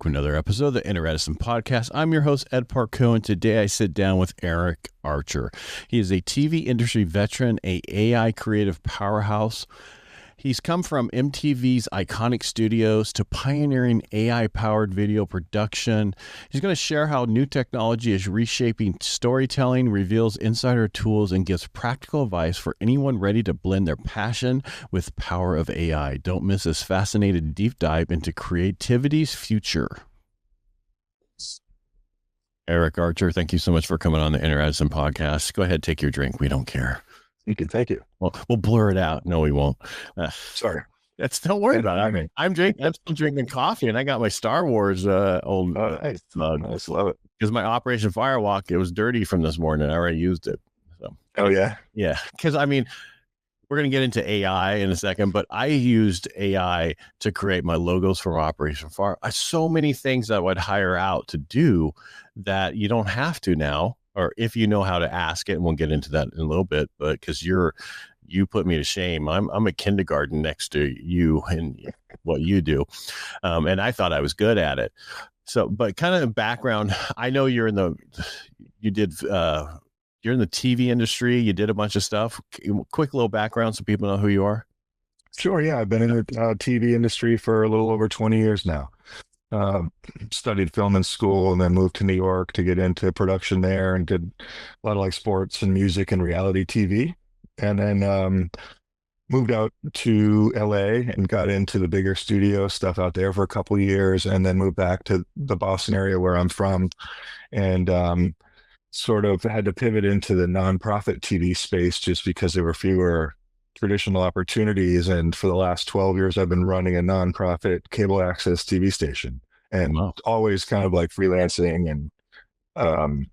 to another episode of the Inner Edison podcast. I'm your host, Ed Parcaut, and today I sit down with Erich Archer. He is a TV industry veteran, a AI creative powerhouse. He's come from MTV's iconic studios to pioneering AI-powered video production. He's going to share how new technology is reshaping storytelling, reveals insider tools, and gives practical advice for anyone ready to blend their passion with power of AI. Don't miss this fascinating deep dive into creativity's future. Erich Archer, thank you so much for coming on the Inner Edison podcast. Go ahead, take your drink. We don't care. You can thank you. Well, we'll blur it out. No, we won't. Sorry. Don't worry about it. I'm still drinking coffee, and I got my Star Wars old nice. mug. Nice, love it. Because my Operation Firewalk, it was dirty from this morning. I already used it. So. Oh yeah, yeah. Because I mean, we're gonna get into AI in a second, but I used AI to create my logos for Operation Fire. So many things that I would hire out to do that you don't have to now. Or if you know how to ask it, and we'll get into that in a little bit, but because you put me to shame. I'm a kindergarten next to you and what you do. And I thought I was good at it. So, but kind of background, I know you're in the TV industry. You did a bunch of stuff. Quick little background so people know who you are. Sure. Yeah. I've been in the TV industry for a little over 20 years now. Studied film in school and then moved to New York to get into production there and did a lot of like sports and music and reality TV. And then moved out to LA and got into the bigger studio stuff out there for a couple of years, and then moved back to the Boston area where I'm from, and sort of had to pivot into the nonprofit TV space just because there were fewer traditional opportunities. And for the last 12 years, I've been running a nonprofit cable access TV station, and always kind of like freelancing. And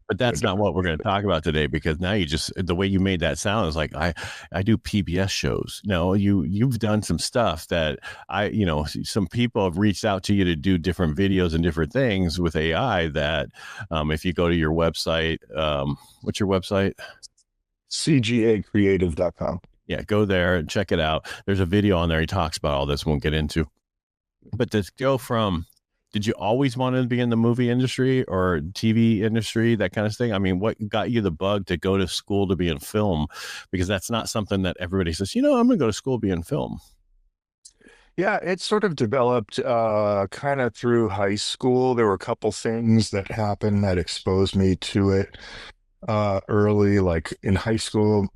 but that's not what we're going to talk about today, because now the way you made that sound is like I do PBS shows. No, you've done some stuff that some people have reached out to you to do different videos and different things with AI that if you go to your website, what's your website? CGAcreative.com. Yeah, go there and check it out. There's a video on there. He talks about all this. Won't get into. But to go from, did you always want to be in the movie industry or TV industry, that kind of thing? I mean, what got you the bug to go to school to be in film? Because that's not something that everybody says, I'm going to go to school to be in film. Yeah, it sort of developed kind of through high school. There were a couple things that happened that exposed me to it early. Like in high school,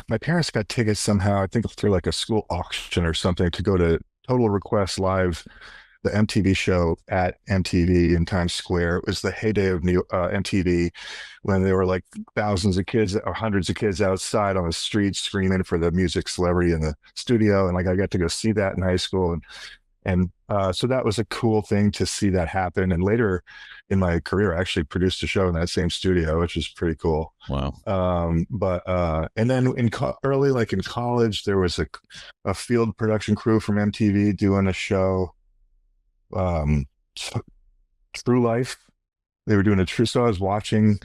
my parents got tickets somehow, I think through like a school auction or something, to go to Total Request Live, the MTV show at MTV in Times Square. It was the heyday of MTV, when there were like thousands of kids or hundreds of kids outside on the streets screaming for the music celebrity in the studio. And like, I got to go see that in high school. And so that was a cool thing to see that happen. And later in my career, I actually produced a show in that same studio, which was pretty cool. Wow. And then early, like in college, there was a field production crew from MTV doing a show, True Life. They were doing a true. So I was watching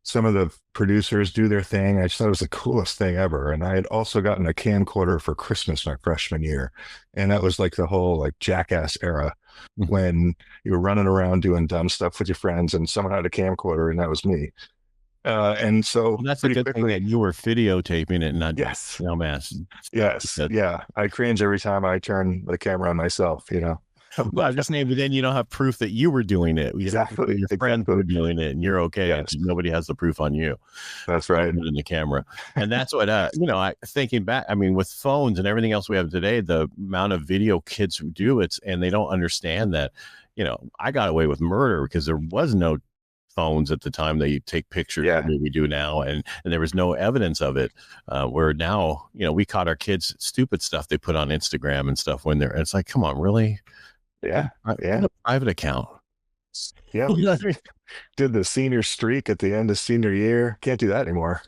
some of the producers do their thing. I just thought it was the coolest thing ever. And I had also gotten a camcorder for Christmas my freshman year. And that was like the whole like Jackass era, when you were running around doing dumb stuff with your friends, and someone had a camcorder, and that was me. And so that's a good thing that you were videotaping it, not yes, dumbass. Yes, yeah. I cringe every time I turn the camera on myself. Well, I'm just saying, but then you don't have proof that you were doing it. Exactly. Your friends were doing it, and you're okay. Yes. Nobody has the proof on you. That's right. In the camera. And that's what, thinking back, I mean, with phones and everything else we have today, the amount of video kids do and they don't understand that, I got away with murder because there was no phones at the time that you take pictures the way we do now, and there was no evidence of it, where now we caught our kids stupid stuff they put on Instagram and stuff when it's like, come on, really? Yeah a private account. Yeah. Did the senior streak at the end of senior year. Can't do that anymore.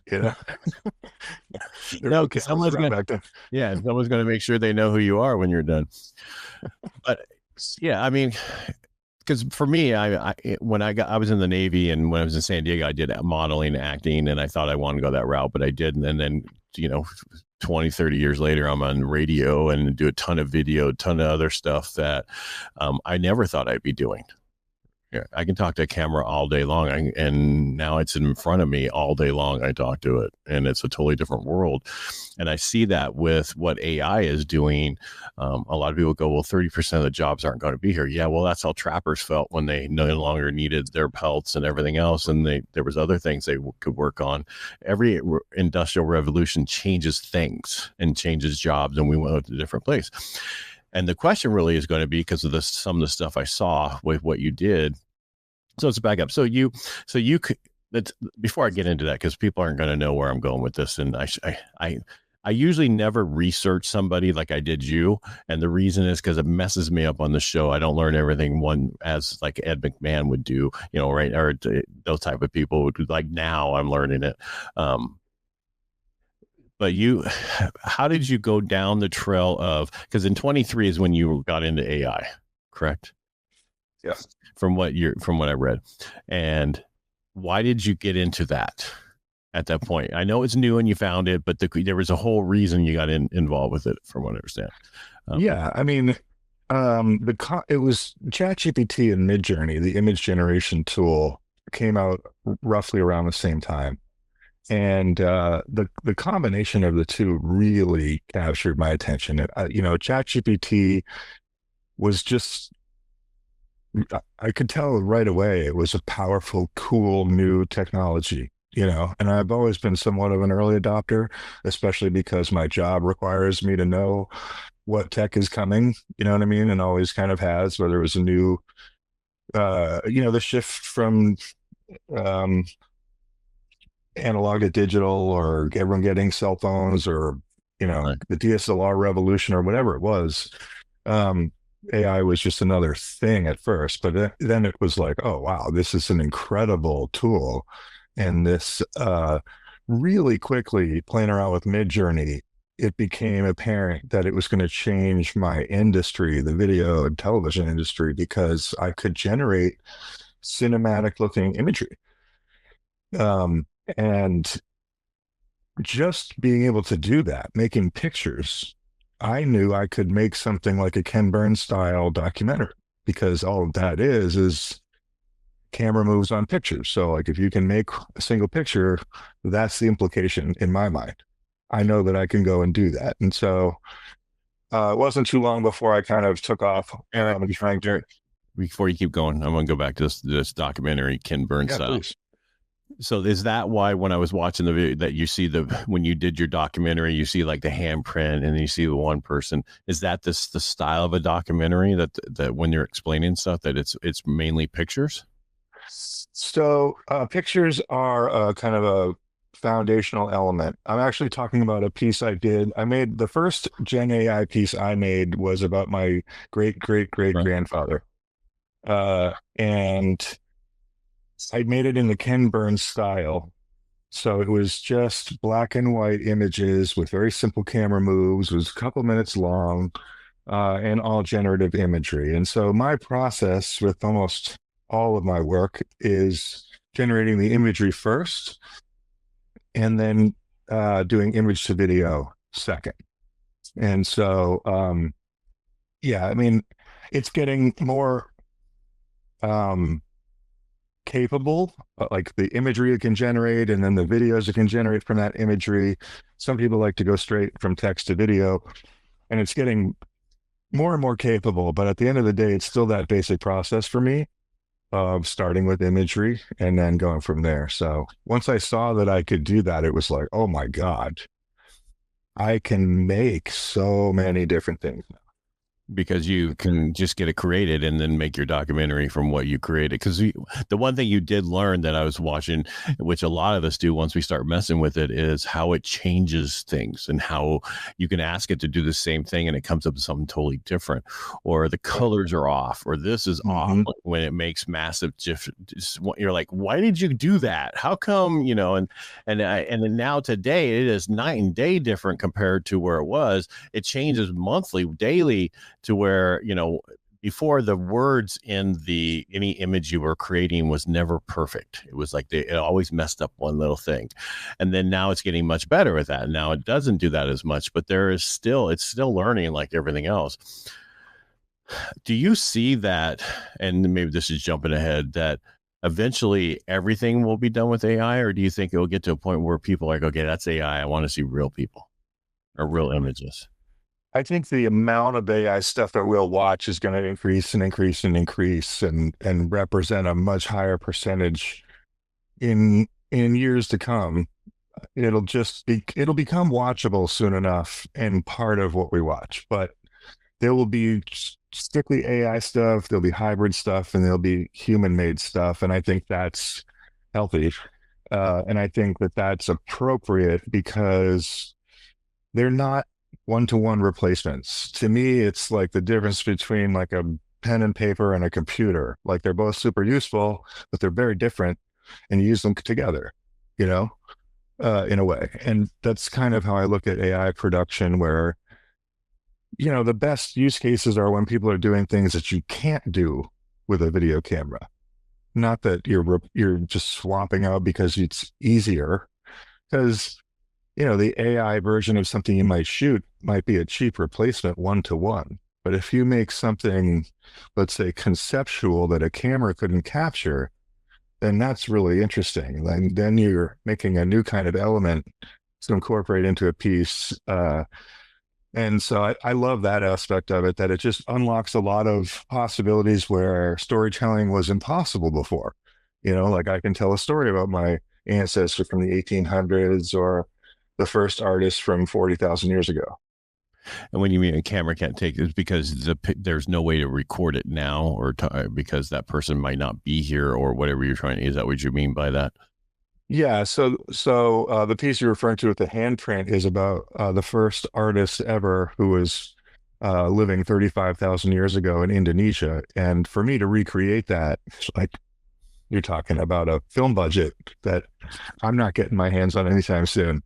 No, because someone's going to make sure they know who you are when you're done. But yeah, I mean, because for me, I was in the Navy, and when I was in San Diego, I did modeling, acting, and I thought I wanted to go that route, but I didn't. And then 20, 30 years later, I'm on radio and do a ton of video, a ton of other stuff that I never thought I'd be doing. Yeah, I can talk to a camera all day long, and now it's in front of me all day long. I talk to it, and it's a totally different world. And I see that with what AI is doing. A lot of people go, well, 30% of the jobs aren't going to be here. Yeah, well, that's how trappers felt when they no longer needed their pelts and everything else, and there was other things they could work on. Every industrial revolution changes things and changes jobs, and we went to a different place. And the question really is going to be, because of some of the stuff I saw with what you did. So let's back up. So you could, that's before I get into that, because people aren't going to know where I'm going with this. And I usually never research somebody like I did you. And the reason is because it messes me up on the show. I don't learn everything as like Ed McMahon would do, right? Or those type of people would, like, now I'm learning it. But how did you go down the trail of, because in 23 is when you got into AI, correct? Yeah. From what I read. And why did you get into that at that point? I know it's new and you found it, but there was a whole reason you got involved with it, from what I understand. Yeah. I mean, it was ChatGPT and Midjourney, the image generation tool, came out roughly around the same time. And the combination of the two really captured my attention. ChatGPT was just, I could tell right away it was a powerful, cool, new technology, and I've always been somewhat of an early adopter, especially because my job requires me to know what tech is coming, you know what I mean? And always kind of has, whether it was a new, the shift from, analog to digital, or everyone getting cell phones, or Right. the DSLR revolution, or whatever it was. AI was just another thing at first, but then it was like, oh wow, this is an incredible tool. And this really quickly, playing around with Midjourney, it became apparent that it was going to change my industry, the video and television industry, because I could generate cinematic looking imagery. And just being able to do that, making pictures, I knew I could make something like a Ken Burns style documentary, because all of that is camera moves on pictures. So like, if you can make a single picture, that's the implication in my mind. I know that I can go and do that. And so it wasn't too long before I kind of took off. Before you keep going, I'm going to go back to this documentary, Ken Burns style. Please. So is that why, when I was watching the video, that you see when you did your documentary, you see like the handprint and you see the one person? Is that the style of a documentary, that when you're explaining stuff, that it's mainly pictures? So pictures are kind of a foundational element. I'm actually talking about a piece I did. I made the first Gen AI piece I made was about my great grandfather. And I made it in the Ken Burns style. So it was just black and white images with very simple camera moves. It was a couple minutes long, and all generative imagery. And so my process with almost all of my work is generating the imagery first, and then doing image to video second. And so, yeah, I mean, it's getting more capable, like the imagery it can generate, and then the videos it can generate from that imagery. Some people like to go straight from text to video, and it's getting more and more capable. But at the end of the day, it's still that basic process for me of starting with imagery and then going from there. So once I saw that I could do that, it was like, oh my God, I can make so many different things now. Because you can just get it created and then make your documentary from what you created. Because the one thing you did learn that I was watching, which a lot of us do once we start messing with it, is how it changes things, and how you can ask it to do the same thing and it comes up with something totally different, or the colors are off, or this is off, when it makes massive you're like, why did you do that? How come? And then now today it is night and day different compared to where it was. It changes monthly, daily, to where before, the words in the any image you were creating was never perfect. It was like it always messed up one little thing. And then now it's getting much better with that. Now it doesn't do that as much, but it's still learning like everything else. Do you see that, and maybe this is jumping ahead, that eventually everything will be done with AI, or do you think it will get to a point where people are like, okay, that's AI, I want to see real people or real images? I think the amount of AI stuff that we'll watch is going to increase and increase and increase and represent a much higher percentage in years to come. It'll become watchable soon enough and part of what we watch, but there will be strictly AI stuff, there'll be hybrid stuff, and there'll be human made stuff. And I think that's healthy. And I think that that's appropriate because they're not one-to-one replacements. To me, it's like the difference between like a pen and paper and a computer. Like they're both super useful, but they're very different, and you use them together, you know, in a way. And that's kind of how I look at AI production, where, you know, the best use cases are when people are doing things that you can't do with a video camera. Not that you're just swapping out because it's easier, because, you know, the AI version of something you might shoot might be a cheap replacement one-to-one. But if you make something, let's say, conceptual that a camera couldn't capture, then that's really interesting. Then you're making a new kind of element to incorporate into a piece. And so I love that aspect of it, that it just unlocks a lot of possibilities where storytelling was impossible before. You know, like I can tell a story about my ancestor from the 1800s or the first artist from 40,000 years ago. And when you mean a camera can't take it, because there's no way to record it now, or because that person might not be here, or whatever you're trying. Is that what you mean by that? Yeah, so the piece you're referring to with the handprint is about the first artist ever who was living 35,000 years ago in Indonesia. And for me to recreate that, like, you're talking about a film budget that I'm not getting my hands on anytime soon.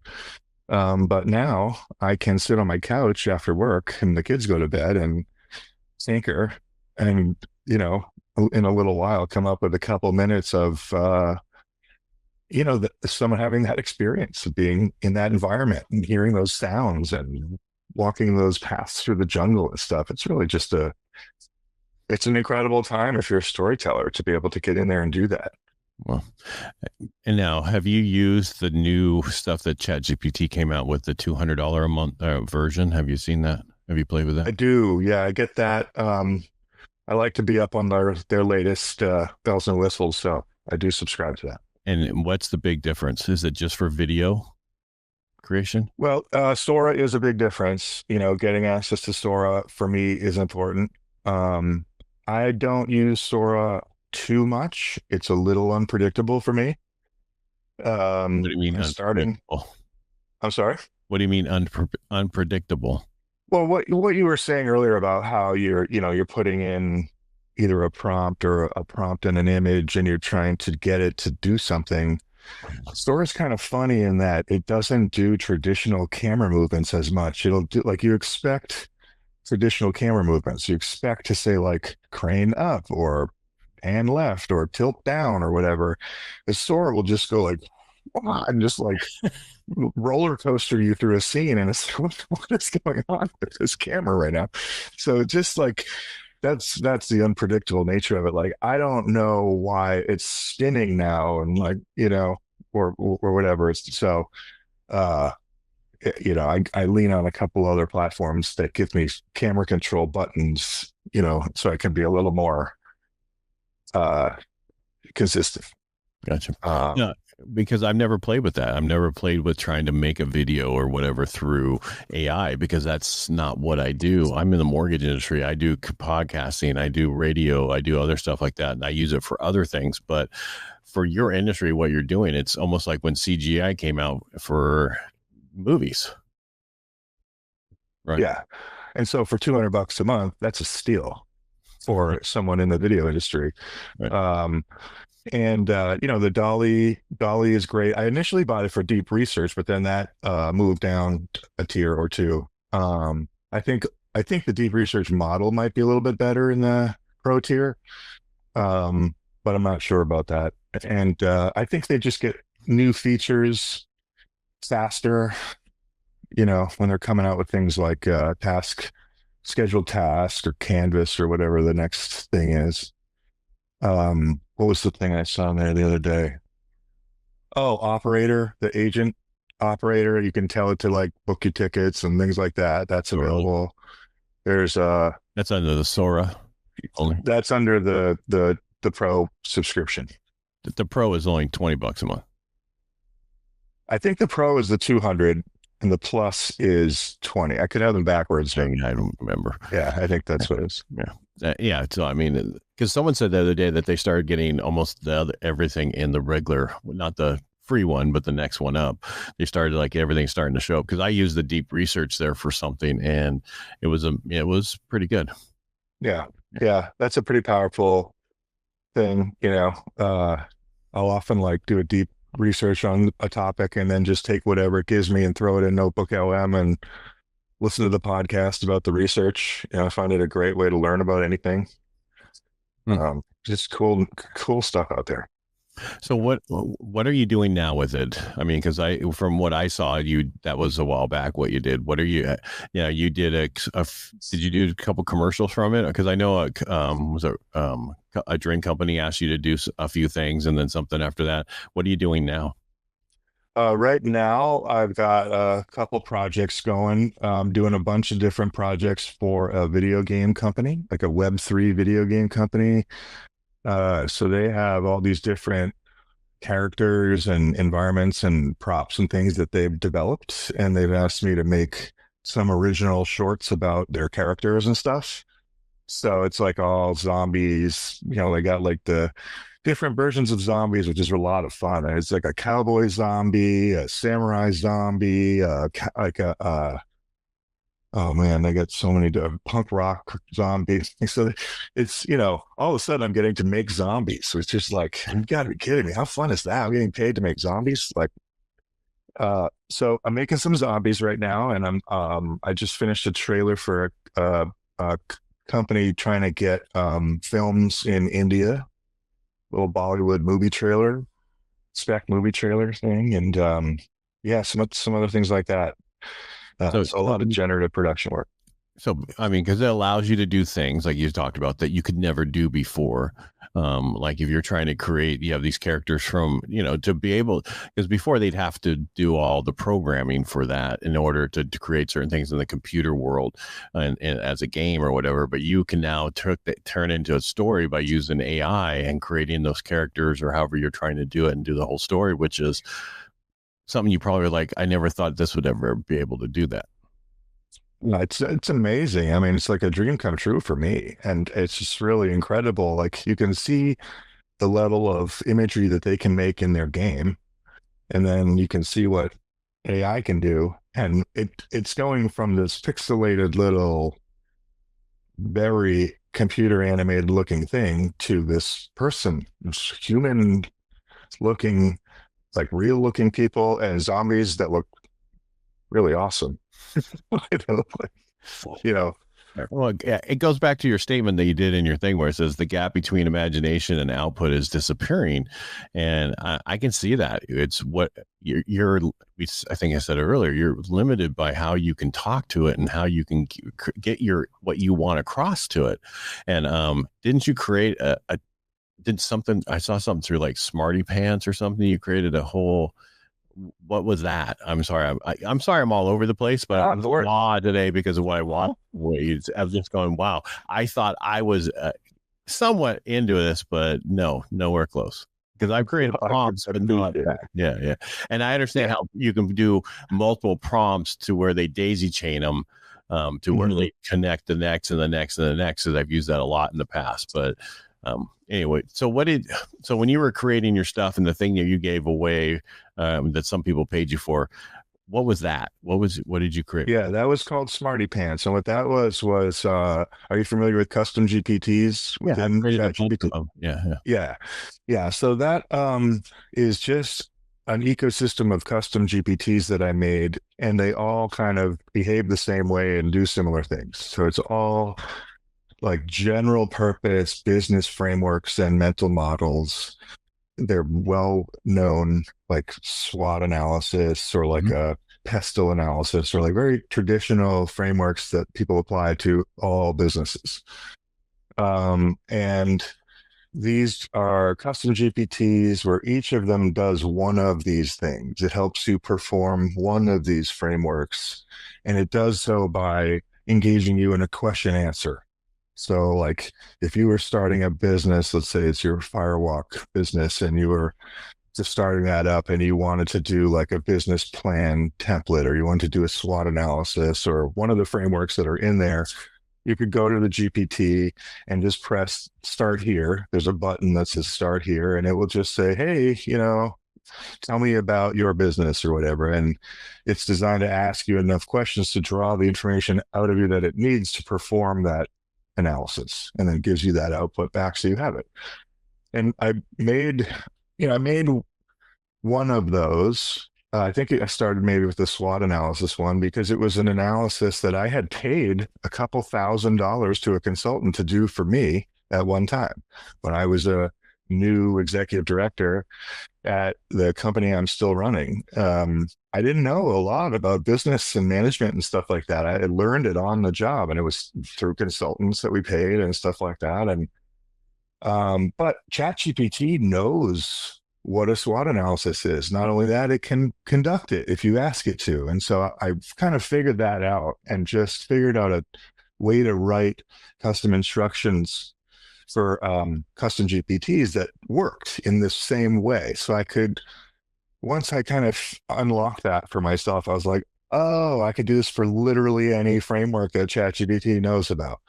But now I can sit on my couch after work and the kids go to bed and tinker and, you know, in a little while come up with a couple minutes of you know, someone having that experience of being in that environment and hearing those sounds and walking those paths through the jungle and stuff. It's really just it's an incredible time if you're a storyteller to be able to get in there and do that. Well, and now, have you used the new stuff that ChatGPT came out with, the $200 a month version? Have you seen that? Have you played with I that? do. Yeah, I get that. I like to be up on their latest bells and whistles. So I do subscribe to that. And what's the big difference? Is it just for video creation? Well, Sora is a big difference. You know, getting access to Sora for me is important. Um, I don't use Sora too much. It's a little unpredictable for me. What do you mean Starting, unpredictable? I'm sorry. What do you mean unpredictable? Well, what you were saying earlier about how you're putting in either a prompt or a prompt in an image and you're trying to get it to do something. Sora's kind of funny in that it doesn't do traditional camera movements as much. It'll do, like, you expect traditional camera movements. You expect to say like crane up or pan left or tilt down or whatever. The Sora will just go like, "Wah," and just like roller coaster you through a scene. And it's like, what is going on with this camera right now? So just like, that's the unpredictable nature of it. Like, I don't know why it's spinning now and like, you know, or whatever. It's so, uh, you know, I lean on a couple other platforms that give me camera control buttons, you know, so I can be a little more uh consistent. Gotcha. Um, Yeah, because I've never played with that. I've never played with trying to make a video or whatever through AI, because that's not what I do. I'm in the mortgage industry. I do podcasting, I do radio, I do other stuff like that, and I use it for other things. But for your industry, what you're doing, it's almost like when CGI came out for movies, right? yeah. And so for $200 a month, that's a steal for someone in the video industry. Right. And you know, the Dolly is great. I initially bought it for deep research, but then that moved down a tier or two. I think I think the deep research model might be a little bit better in the pro tier, but I'm not sure about that. And I think they just get new features faster, when they're coming out with things like scheduled task or Canvas or whatever the next thing is. What was the thing I saw there the other day? Oh, operator, the agent operator. You can tell it to like book your tickets and things like that. That's available. There's That's under the Sora only. that's under the pro subscription. The Pro is only $20 a month. I think the pro is the 200 and the plus is 20. I could have them backwards. I don't remember. Yeah, I think that's what it is. Yeah. So, I mean, because someone said the other day that they started getting almost everything in the regular, not the free one, but the next one up. They started like everything starting to show up because I used the deep research there for something and it was pretty good. Yeah. That's a pretty powerful thing. I'll often like do a deep research on a topic and then just take whatever it gives me and throw it in Notebook LM and listen to the podcast about the research. I find it a great way to learn about anything. Just cool stuff out there. So what are you doing now with it? I mean, because from what I saw, that was a while back. What you did? What are you? You did did you do a couple commercials from it? Because I know a drink company asked you to do a few things and then something after that. What are you doing now? Right now, I've got a couple projects going. Doing a bunch of different projects for a video game company, like a Web3 video game company. So they have all these different characters and environments and props and things that they've developed, and they've asked me to make some original shorts about their characters and stuff. So it's like all zombies. They got like the different versions of zombies, which is a lot of fun. It's like a cowboy zombie, a samurai zombie, oh man, they got so many punk rock zombies. So it's, all of a sudden I'm getting to make zombies. So it's just like, you gotta be kidding me. How fun is that? I'm getting paid to make zombies. Like, so I'm making some zombies right now. And I just finished a trailer for a company trying to get, films in India, little Bollywood movie trailer, spec movie trailer thing. And, yeah, some other things like that. So a lot of generative production work. So, I mean, because it allows you to do things like you talked about that you could never do before. Like if you're trying to create, you have these characters from, to be able, because before they'd have to do all the programming for that in order to create certain things in the computer world and as a game or whatever. But you can now turn into a story by using AI and creating those characters or however you're trying to do it and do the whole story, which is something you probably like, I never thought this would ever be able to do that. It's amazing. I mean, it's like a dream come true for me. And it's just really incredible. Like you can see the level of imagery that they can make in their game. And then you can see what AI can do. And it's going from this pixelated little, very computer animated looking thing to this person, this human looking, like real looking people and zombies that look really awesome. Well, yeah, it goes back to your statement that you did in your thing where it says the gap between imagination and output is disappearing. And I can see that. It's what I think I said it earlier, you're limited by how you can talk to it and how you can get what you want across to it. And didn't you create I saw something through like Smarty Pants or something. You created a whole, what was that? I'm sorry. I'm sorry. I'm all over the place, but I'm raw today because of what I want. I was just going, wow. I thought I was somewhat into this, but nowhere close. Because I've created prompts, but not that. Yeah. And I understand how you can do multiple prompts to where they daisy chain them to where they connect the next and the next and the next. Because I've used that a lot in the past, but anyway, so when you were creating your stuff and the thing that you gave away that some people paid you for, what was that? What did you create? Yeah, that was called Smarty Pants. And what that was, are you familiar with custom GPTs? Yeah. Yeah. So that is just an ecosystem of custom GPTs that I made, and they all kind of behave the same way and do similar things. So it's all like general purpose business frameworks and mental models. They're well known, like SWOT analysis or like a pestle analysis, or like very traditional frameworks that people apply to all businesses. And these are custom GPTs where each of them does one of these things. It helps you perform one of these frameworks, and it does so by engaging you in a question answer. So, like, if you were starting a business, let's say it's your firewalk business, and you were just starting that up and you wanted to do like a business plan template, or you wanted to do a SWOT analysis, or one of the frameworks that are in there, you could go to the GPT and just press start here. There's a button that says start here, and it will just say, hey, tell me about your business or whatever. And it's designed to ask you enough questions to draw the information out of you that it needs to perform that analysis, and then gives you that output back so you have it. And I made one of those. I think I started maybe with the SWOT analysis one, because it was an analysis that I had paid a couple $1,000s to a consultant to do for me at one time when I was a new executive director at the company I'm still running. I didn't know a lot about business and management and stuff like that. I had learned it on the job, and it was through consultants that we paid and stuff like that. And but ChatGPT knows what a SWOT analysis is. Not only that, it can conduct it if you ask it to. And so I kind of figured that out, and just figured out a way to write custom instructions for custom GPTs that worked in the same way. So I could, once I kind of unlocked that for myself, I was like, oh, I could do this for literally any framework that ChatGPT knows about.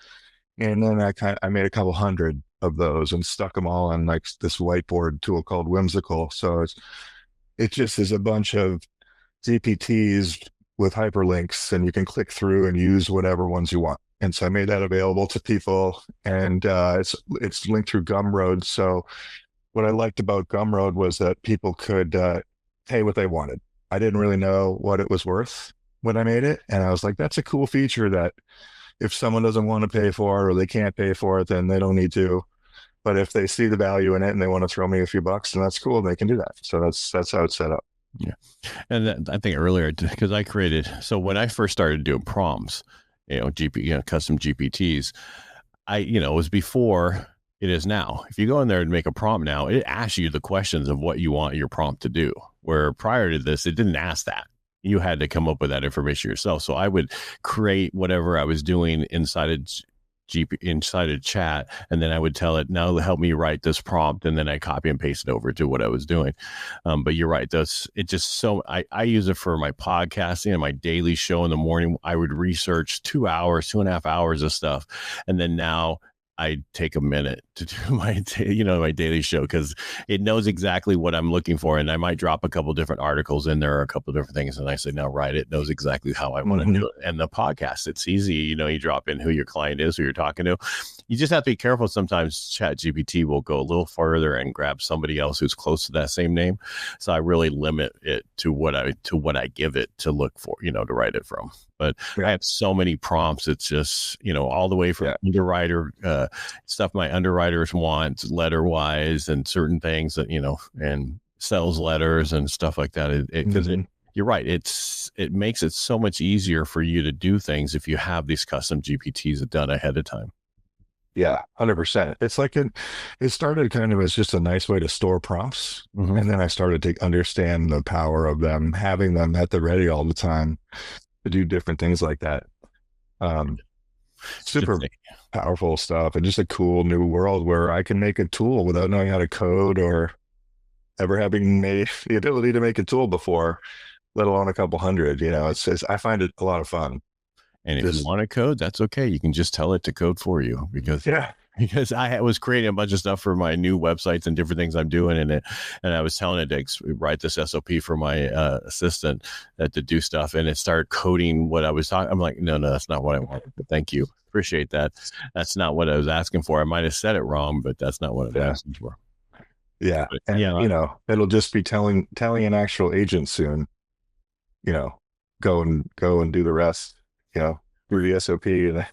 And then I made a couple hundred of those and stuck them all on like this whiteboard tool called Whimsical. So it just is a bunch of GPTs with hyperlinks, and you can click through and use whatever ones you want. And so I made that available to people, and it's linked through Gumroad. So what I liked about Gumroad was that people could pay what they wanted. I didn't really know what it was worth when I made it, and I was like, that's a cool feature that if someone doesn't want to pay for it, or they can't pay for it, then they don't need to. But if they see the value in it and they want to throw me a few bucks, then that's cool. They can do that. So that's how it's set up. Yeah. And I think earlier, because I created, so when I first started doing prompts, custom GPTs, it was before it is now. If you go in there and make a prompt now, it asks you the questions of what you want your prompt to do. Where prior to this, it didn't ask that. You had to come up with that information yourself. So I would create whatever I was doing inside a chat, and then I would tell it, now help me write this prompt, and then I copy and paste it over to what I was doing. But you're right, I use it for my podcasting and my daily show in the morning. I would research 2.5 hours of stuff, and then now I take a minute to do my daily show, because it knows exactly what I'm looking for. And I might drop a couple different articles in there, or a couple different things. And I say, now write it. Knows exactly how I want to do it. And the podcast, it's easy. You drop in who your client is, who you're talking to. You just have to be careful. Sometimes ChatGPT will go a little further and grab somebody else who's close to that same name. So I really limit it to what I give it to look for, to write it from. But I have so many prompts. It's just, all the way from underwriter stuff my underwriters want letter wise, and certain things that, and sales letters and stuff like that. Because you're right. It makes it so much easier for you to do things if you have these custom GPTs done ahead of time. Yeah, 100%. It's like it started kind of as just a nice way to store prompts. And then I started to understand the power of them, having them at the ready all the time to do different things like that. Super powerful stuff, and just a cool new world where I can make a tool without knowing how to code, or ever having made the ability to make a tool before, let alone a couple hundred. I find it a lot of fun. And if you want to code, that's okay. You can just tell it to code for you, because I was creating a bunch of stuff for my new websites and different things I'm doing in it. And I was telling it to write this SOP for my assistant to do stuff. And it started coding what I was talking. I'm like, no, that's not what I want. But thank you. Appreciate that. That's not what I was asking for. I might have said it wrong, but that's not what I'm asking for. Yeah. But, And, yeah, it'll just be telling an actual agent soon, you know, go and do the rest, through the SOP and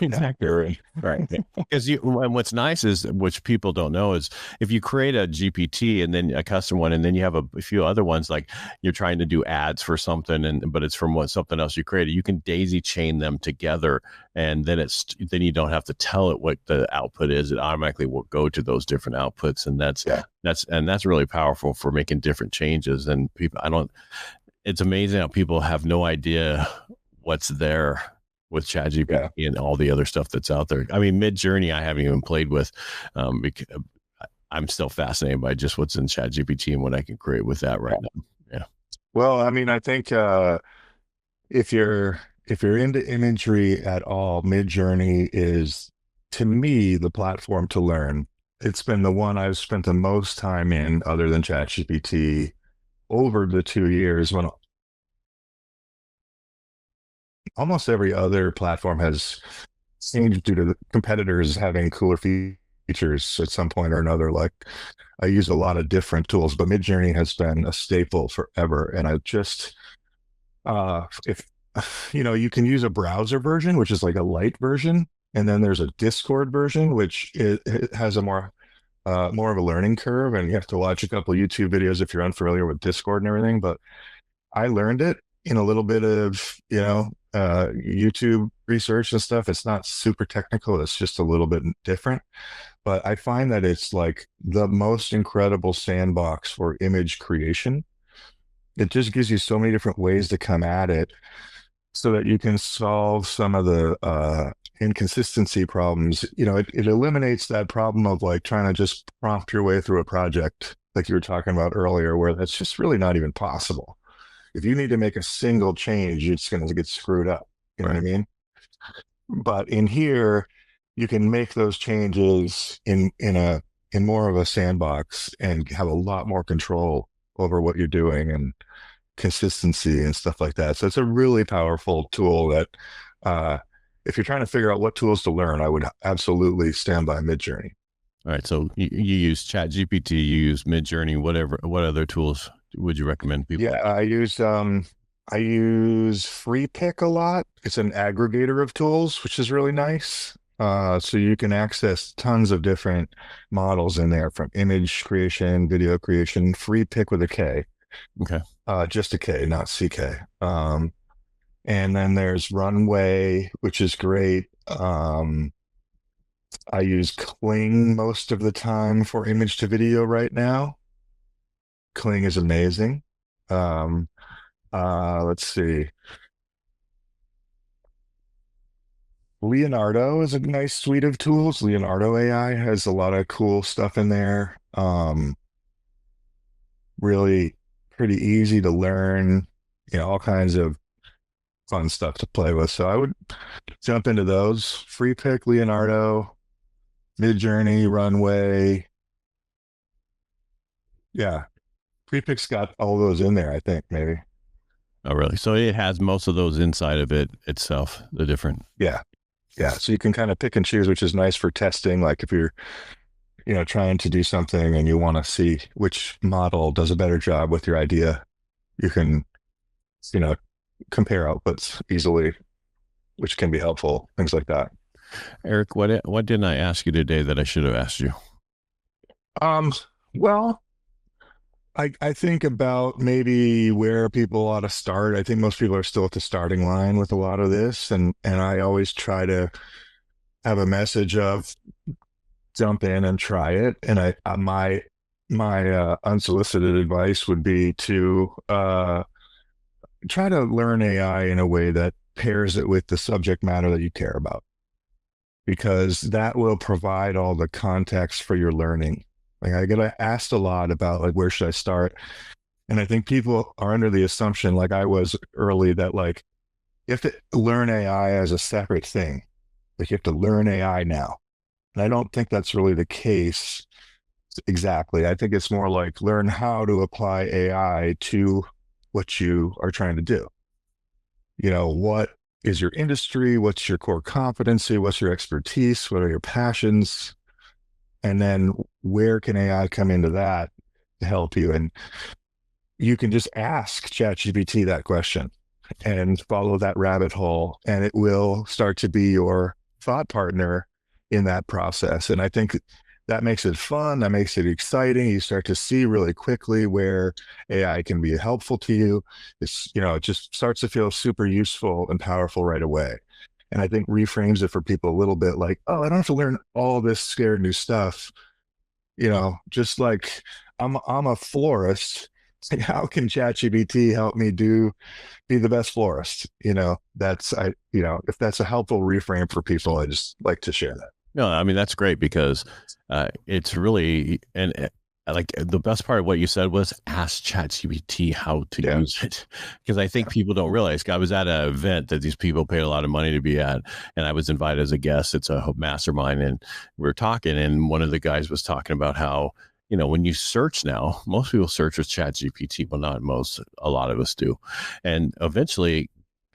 exactly. Right. Because and what's nice is, which people don't know, is if you create a GPT and then a custom one, and then you have a few other ones, like you're trying to do ads for something, but it's from something else you created, you can daisy chain them together, and then you don't have to tell it what the output is. It automatically will go to those different outputs, and that's really powerful for making different changes. And people, it's amazing how people have no idea what's there with ChatGPT and all the other stuff that's out there. I mean, Midjourney, I haven't even played with, because I'm still fascinated by just what's in ChatGPT and what I can create with that right now. Yeah. Well, I mean, I think if you're into imagery at all, Midjourney is, to me, the platform to learn. It's been the one I've spent the most time in, other than ChatGPT, over the 2 years, when almost every other platform has changed due to the competitors having cooler features at some point or another. Like, I use a lot of different tools, but Midjourney has been a staple forever. And I just, if you can use a browser version, which is like a light version, and then there's a Discord version, which it has a more of a learning curve, and you have to watch a couple of YouTube videos if you're unfamiliar with Discord and everything. But I learned it in a little bit of, YouTube research and stuff. It's not super technical. It's just a little bit different. But I find that it's like the most incredible sandbox for image creation. It just gives you so many different ways to come at it, so that you can solve some of the inconsistency problems. It eliminates that problem of like trying to just prompt your way through a project, like you were talking about earlier, where that's just really not even possible. If you need to make a single change, it's going to get screwed up. You know what I mean? But in here, you can make those changes in more of a sandbox and have a lot more control over what you're doing and consistency and stuff like that. So it's a really powerful tool that, if you're trying to figure out what tools to learn, I would absolutely stand by Midjourney. All right. So you use ChatGPT, you use Midjourney, what other tools would you recommend people? Yeah, I use Free Pick a lot. It's an aggregator of tools, which is really nice. So you can access tons of different models in there, from image creation, video creation. Free Pick with a K. Okay. Just a K, not CK. And then there's Runway, which is great. I use Kling most of the time for image to video right now. Kling is amazing. Let's see. Leonardo is a nice suite of tools. Leonardo AI has a lot of cool stuff in there. Really pretty easy to learn, all kinds of fun stuff to play with. So I would jump into those. Free Pick, Leonardo, Midjourney, Runway. Yeah. Free Pick's got all those in there, I think, maybe. Oh, really? So it has most of those inside of it itself, the different. Yeah. Yeah. So you can kind of pick and choose, which is nice for testing. Like if you're, trying to do something and you want to see which model does a better job with your idea, you can, compare outputs easily, which can be helpful, things like that. Eric, what didn't I ask you today that I should have asked you? Well, I think about maybe where people ought to start. I think most people are still at the starting line with a lot of this, and I always try to have a message of jump in and try it. And my unsolicited advice would be to try to learn AI in a way that pairs it with the subject matter that you care about, because that will provide all the context for your learning. Like, I get asked a lot about like, where should I start? And I think people are under the assumption, like I was early, that like you have to learn AI as a separate thing. Like you have to learn AI now. And I don't think that's really the case exactly. I think it's more like learn how to apply AI to what you are trying to do. What is your industry? What's your core competency? What's your expertise? What are your passions? And then where can AI come into that to help you? And you can just ask ChatGPT that question and follow that rabbit hole, and it will start to be your thought partner in that process. And I think that makes it fun. That makes it exciting. You start to see really quickly where AI can be helpful to you. It just starts to feel super useful and powerful right away. And I think reframes it for people a little bit like, oh, I don't have to learn all this scared new stuff. Just like I'm a florist. How can ChatGPT help me be the best florist? If that's a helpful reframe for people, I just like to share that. No, I mean, that's great because it's really, and like the best part of what you said was ask ChatGPT how to use it. Because I think people don't realize, I was at an event that these people paid a lot of money to be at, and I was invited as a guest. It's a mastermind, and we were talking, and one of the guys was talking about how, when you search now, most people search with ChatGPT, well, not most, a lot of us do. And eventually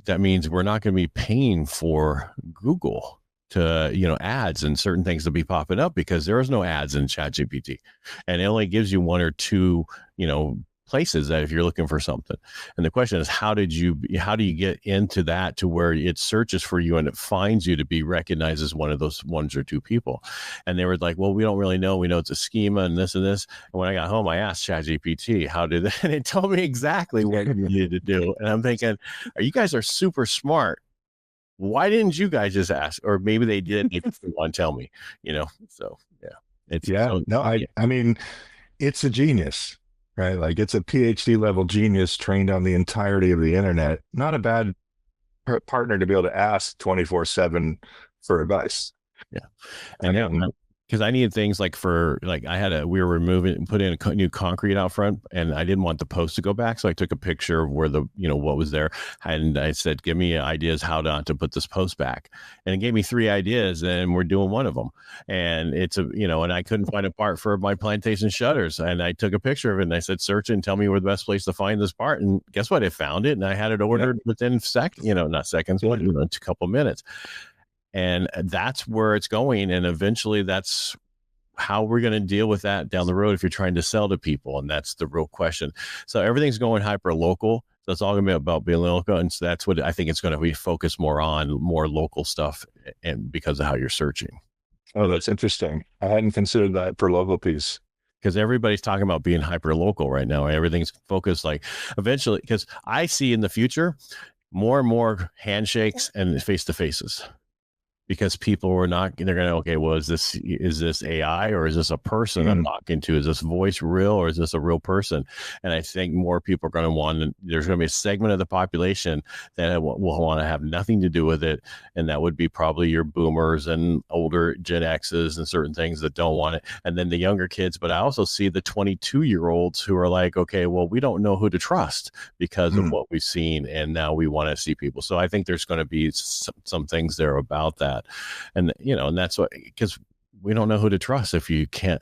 that means we're not going to be paying for Google to, ads and certain things to be popping up because there is no ads in ChatGPT, and it only gives you one or two, places that if you're looking for something. And the question is, how do you get into that to where it searches for you and it finds you to be recognized as one of those ones or two people? And they were like, well, we don't really know. We know it's a schema and this and this. And when I got home, I asked ChatGPT, how did that? And it told me exactly what you needed to do. And I'm thinking, you guys are super smart. Why didn't you guys just ask? Or maybe they did. Maybe they want to tell me, So yeah, I mean, it's a genius, right? Like it's a PhD level genius trained on the entirety of the internet. Not a bad partner to be able to ask 24/7 for advice. Yeah, and because I needed things like we were putting a new concrete out front, and I didn't want the post to go back. So I took a picture of where what was there. And I said, give me ideas how to put this post back. And it gave me 3 ideas, and we're doing one of them. And it's and I couldn't find a part for my plantation shutters. And I took a picture of it and I said, search and tell me where the best place to find this part. And guess what? It found it, and I had it ordered within not seconds, but a couple minutes. And that's where it's going. And eventually that's how we're going to deal with that down the road if you're trying to sell to people. And that's the real question. So everything's going hyper local. So it's all going to be about being local. And so that's what I think it's going to be focused more on, more local stuff, and because of how you're searching. Oh, that's interesting. I hadn't considered that for local piece. Because everybody's talking about being hyper local right now. Everything's focused like eventually, because I see in the future more and more handshakes and face to faces. Because people were they're going to, okay, well, is this AI or is this a person I'm talking to? Is this voice real or is this a real person? And I think more people are going to there's going to be a segment of the population that will want to have nothing to do with it. And that would be probably your boomers and older Gen X's and certain things that don't want it. And then the younger kids. But I also see the 22-year-olds who are like, okay, well, we don't know who to trust because of what we've seen. And now we want to see people. So I think there's going to be some things there about that. And and that's what, because we don't know who to trust if you can't.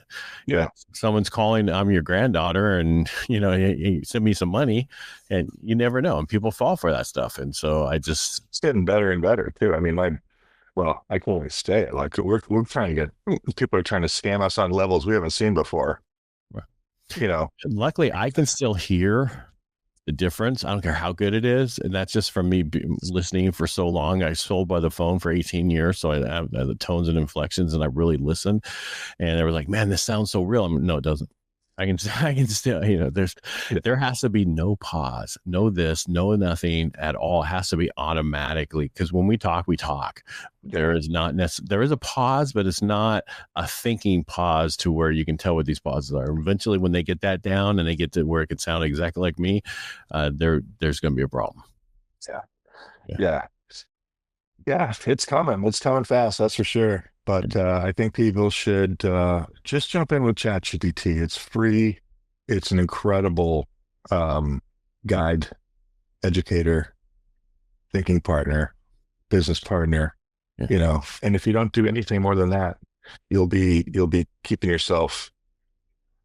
Someone's calling, I'm your granddaughter, and you send me some money, and you never know, and people fall for that stuff. And so it's getting better and better too. I mean, I can only say it, like we're trying to people are trying to scam us on levels we haven't seen before. Luckily I can still hear the difference. I don't care how good it is. And that's just from me listening for so long. I sold by the phone for 18 years. So I have the tones and inflections, and I really listen. And they were like, man, this sounds so real. No, it doesn't. I can still, there has to be no pause, no this, no nothing at all. It has to be automatically. Because when we talk, we talk. There is there is a pause, but it's not a thinking pause to where you can tell what these pauses are. Eventually, when they get that down and they get to where it can sound exactly like me, there's going to be a problem. Yeah. It's coming. It's coming fast. That's for sure. But I think people should just jump in with ChatGPT. It's free. It's an incredible guide, educator, thinking partner, business partner. And if you don't do anything more than that, you'll be keeping yourself.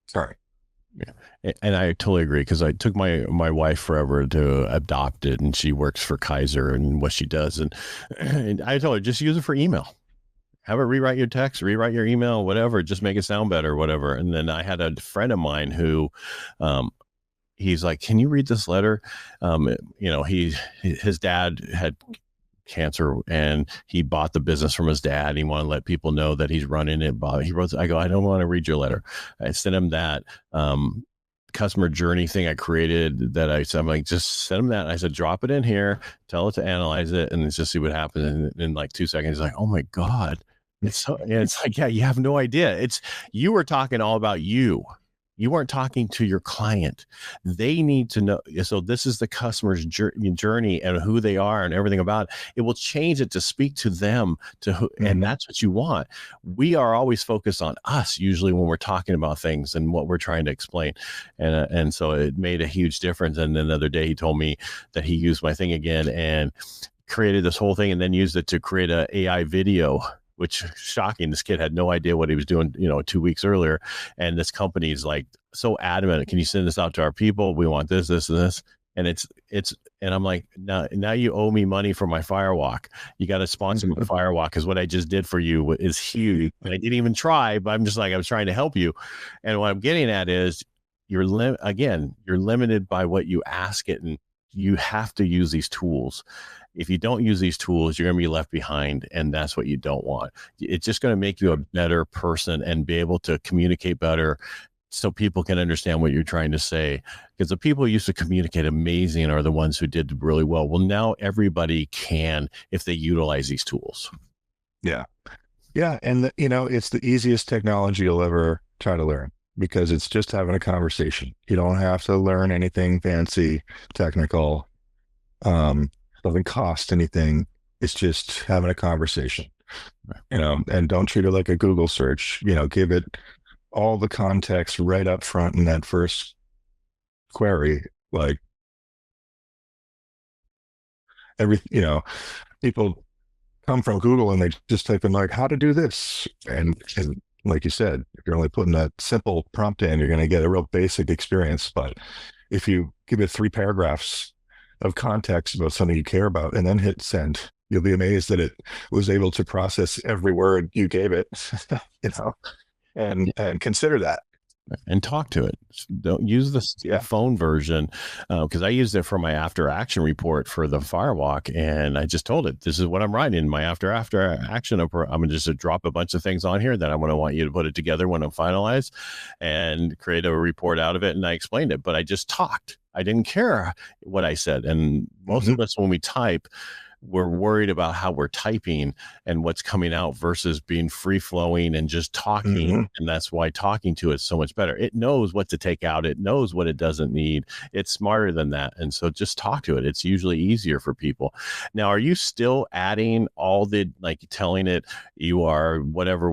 Sorry. Yeah. And I totally agree, because I took my wife forever to adopt it, and she works for Kaiser and what she does. And I told her, just use it for email. have it rewrite your text, rewrite your email, whatever, just make it sound better, whatever. And then I had a friend of mine who, he's like, can you read this letter? His dad had cancer and he bought the business from his dad. He wanted to let people know that he's running it. He wrote, I go, I don't want to read your letter. I sent him that customer journey thing I created that I said, I'm like, just send him that. And I said, drop it in here, tell it to analyze it, and just see what happens. And in like 2 seconds, he's like, oh my God. It's like, yeah, you have no idea. You were talking all about you. You weren't talking to your client. They need to know. So this is the customer's journey and who they are and everything about it. It will change it to speak to them, and that's what you want. We are always focused on us usually when we're talking about things and what we're trying to explain. And so it made a huge difference. And then the other day he told me that he used my thing again and created this whole thing and then used it to create an AI video, which shocking. This kid had no idea what he was doing, 2 weeks earlier. And this company is like so adamant. Can you send this out to our people? We want this, this, and this. And and I'm like, now you owe me money for my firewalk. You got to sponsor my firewalk because what I just did for you is huge. And I didn't even try, but I'm just like, I was trying to help you. And what I'm getting at is you're limited by what you ask it, and you have to use these tools. If you don't use these tools, you're going to be left behind, and that's what you don't want. It's just going to make you a better person and be able to communicate better so people can understand what you're trying to say. Because the people who used to communicate amazing are the ones who did really well. Well, now everybody can if they utilize these tools. Yeah. Yeah. And, it's the easiest technology you'll ever try to learn because it's just having a conversation. You don't have to learn anything fancy, technical. Doesn't cost anything. It's just having a conversation, and don't treat it like a Google search, give it all the context right up front in that first query. Like people come from Google and they just type in like how to do this. And like you said, if you're only putting that simple prompt in, you're going to get a real basic experience. But if you give it 3 paragraphs of context about something you care about and then hit send, you'll be amazed that it was able to process every word you gave it, and consider that. And talk to it. Don't use the phone version, because I used it for my after action report for the firewalk, and I just told it, this is what I'm writing in my after action. I'm going to just drop a bunch of things on here that I'm going to want you to put it together when I'm finalized and create a report out of it. And I explained it, but I just talked. I didn't care what I said. And most of us, when we type, we're worried about how we're typing and what's coming out versus being free flowing and just talking. And that's why talking to it's so much better. It knows what to take out. It knows what it doesn't need. It's smarter than that. And so just talk to it. It's usually easier for people. Now, are you still adding all the, like telling it you are whatever,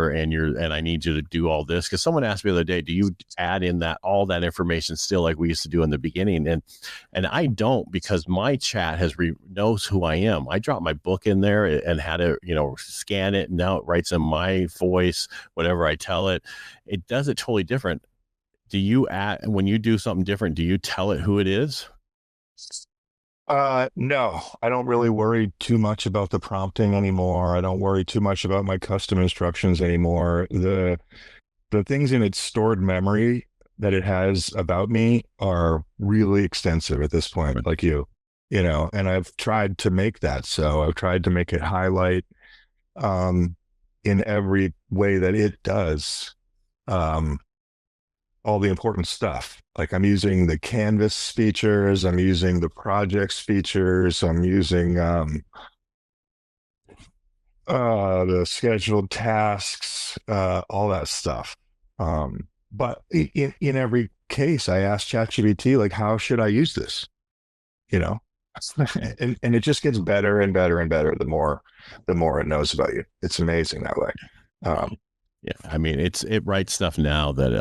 and I need you to do all this? Because someone asked me the other day, do you add in all that information still like we used to do in the beginning? And I don't, because my chat knows who I am. I dropped my book in there and had to, scan it. And now it writes in my voice, whatever I tell it. It does it totally different. When you do something different, do you tell it who it is? No, I don't really worry too much about the prompting anymore. I don't worry too much about my custom instructions anymore. The things in its stored memory that it has about me are really extensive at this point, right. Like and I've tried to make that. So I've tried to make it highlight in every way that it does all the important stuff. Like I'm using the canvas features, I'm using the projects features, I'm using the scheduled tasks, all that stuff. But in every case, I asked ChatGPT, like, how should I use this? And it just gets better and better and better the more it knows about you. It's amazing that way. Yeah, I mean, it writes stuff now that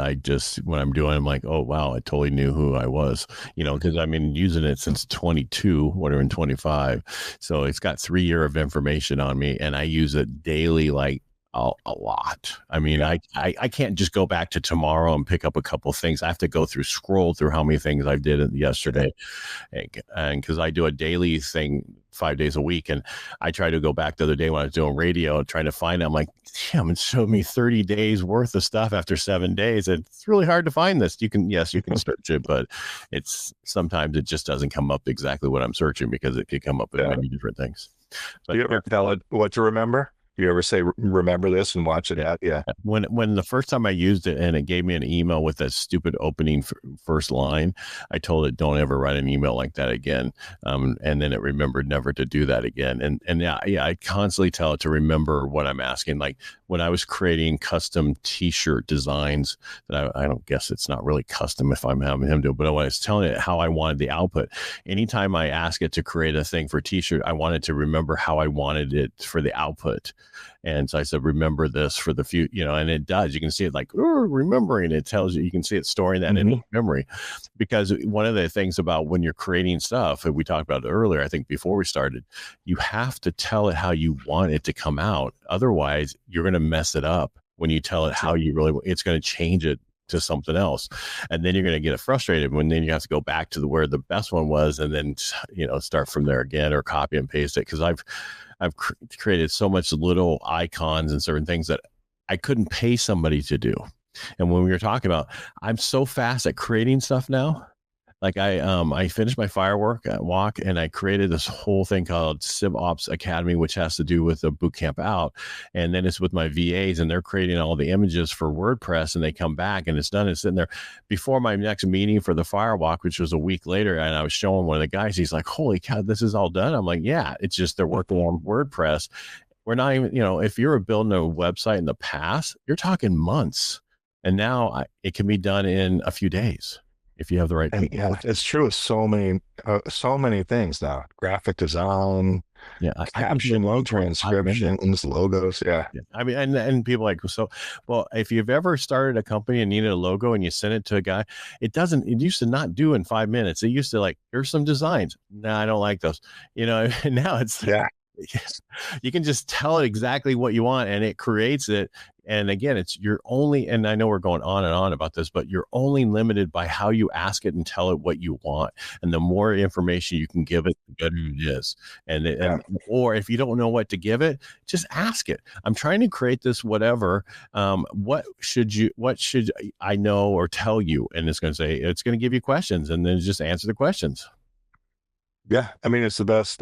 when I'm doing, I'm like, oh wow, I totally knew who I was, because I've been using it since 22, whatever, in 25. So it's got 3 years of information on me, and I use it daily, like a lot. I mean, Yeah. I can't just go back to tomorrow and pick up a couple of things. I have to go scroll through how many things I did yesterday, and because I do a daily thing 5 days a week, and I try to go back the other day when I was doing radio and trying to find it. I'm like, damn, it showed me 30 days worth of stuff after 7 days. It's really hard to find this. You can search it, but it's sometimes it just doesn't come up exactly what I'm searching, because it could come up with many different things. But do you ever tell it what to remember? Do you ever say, remember this, and watch it out? Yeah. When the first time I used it and it gave me an email with that stupid opening first line, I told it, don't ever write an email like that again. And then it remembered never to do that again. And yeah, I constantly tell it to remember what I'm asking. Like when I was creating custom t-shirt designs that I don't guess it's not really custom if I'm having him do it, but when I was telling it how I wanted the output, anytime I ask it to create a thing for t-shirt, I wanted to remember how I wanted it for the output. And so I said, remember this for the future, and it does. You can see it like, remembering. It tells you can see it storing that in memory. Because one of the things about when you're creating stuff, and we talked about it earlier, I think before we started, you have to tell it how you want it to come out. Otherwise, you're going to mess it up when you tell it how you really want. It's going to change it to something else, and then you're going to get it frustrated when then you have to go back to where the best one was, and then start from there again, or copy and paste it. Because I've created so much little icons and certain things that I couldn't pay somebody to do. And when we were talking about, I'm so fast at creating stuff now. Like I finished my firework walk, and I created this whole thing called Civ Ops Academy, which has to do with the boot camp out. And then it's with my VAs, and they're creating all the images for WordPress, and they come back and it's done. It's sitting there before my next meeting for the firewalk, which was a week later. And I was showing one of the guys, he's like, holy cow, this is all done. I'm like, yeah, it's just they're working on WordPress. We're not even, if you were building a website in the past, you're talking months. And now it can be done in a few days if you have the right people. Yeah, it's true with so many things now. Graphic design, caption, transcriptions, logos. Yeah. I mean, and people like, so, well, if you've ever started a company and needed a logo and you sent it to a guy, it used to not do in 5 minutes. It used to like, here's some designs. No, I don't like those, and now it's, you can just tell it exactly what you want and it creates it. And again, you're only, and I know we're going on and on about this, but you're only limited by how you ask it and tell it what you want. And the more information you can give it, the better it is. Or if you don't know what to give it, just ask it. I'm trying to create this, whatever. What should I know or tell you? And it's going to give you questions, and then just answer the questions. Yeah. I mean, it's the best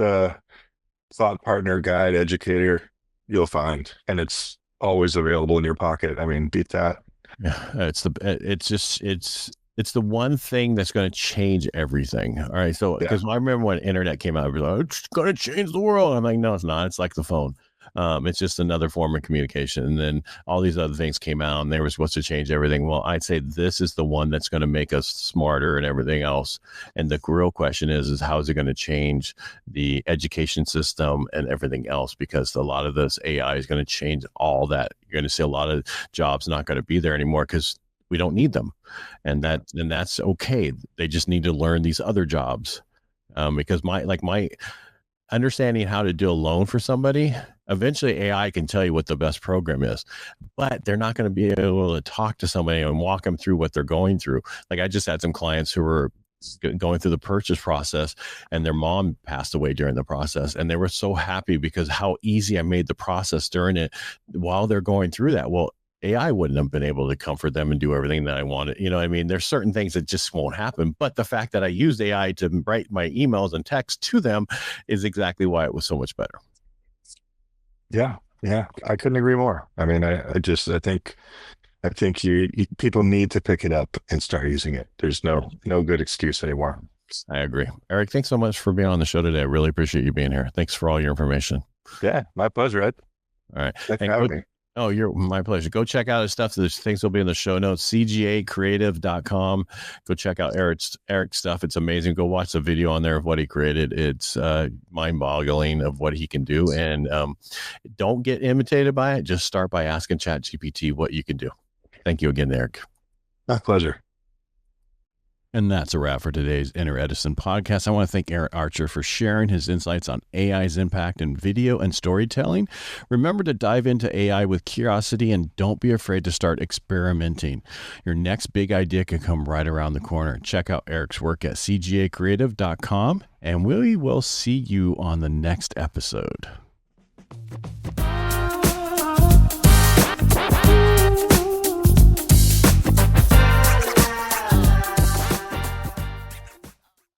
thought partner, guide, educator you'll find. And it's always available in your pocket. I mean, beat that. Yeah, it's the one thing that's going to change everything. All right, so because I remember when internet came out, I was like, it's going to change the world. I'm like, no, it's not. It's like the phone. It's just another form of communication. And then all these other things came out, and they were supposed to change everything. Well, I'd say this is the one that's going to make us smarter and everything else. And the real question is how is it going to change the education system and everything else? Because a lot of this AI is going to change all that. You're going to see a lot of jobs not going to be there anymore because we don't need them. And that's okay. They just need to learn these other jobs. Because my understanding how to do a loan for somebody, eventually AI can tell you what the best program is, but they're not going to be able to talk to somebody and walk them through what they're going through. Like I just had some clients who were going through the purchase process, and their mom passed away during the process, and they were so happy because how easy I made the process during it while they're going through that. Well, AI wouldn't have been able to comfort them and do everything that I wanted. You know what I mean? There's certain things that just won't happen. But the fact that I used AI to write my emails and text to them is exactly why it was so much better. Yeah. Yeah. I couldn't agree more. I mean, I think people need to pick it up and start using it. There's no good excuse anymore. I agree. Eric, thanks so much for being on the show today. I really appreciate you being here. Thanks for all your information. Yeah, my pleasure, Ed. All right. Thanks for having me. Oh, my pleasure. Go check out his stuff. There's things will be in the show notes, cgacreative.com. Go check out Eric's stuff. It's amazing. Go watch the video on there of what he created. It's mind-boggling of what he can do. And don't get imitated by it. Just start by asking ChatGPT what you can do. Thank you again, Eric. My pleasure. And that's a wrap for today's Inner Edison podcast. I want to thank Erich Archer for sharing his insights on AI's impact in video and storytelling. Remember to dive into AI with curiosity and don't be afraid to start experimenting. Your next big idea can come right around the corner. Check out Erich's work at cgacreative.com, and we will see you on the next episode.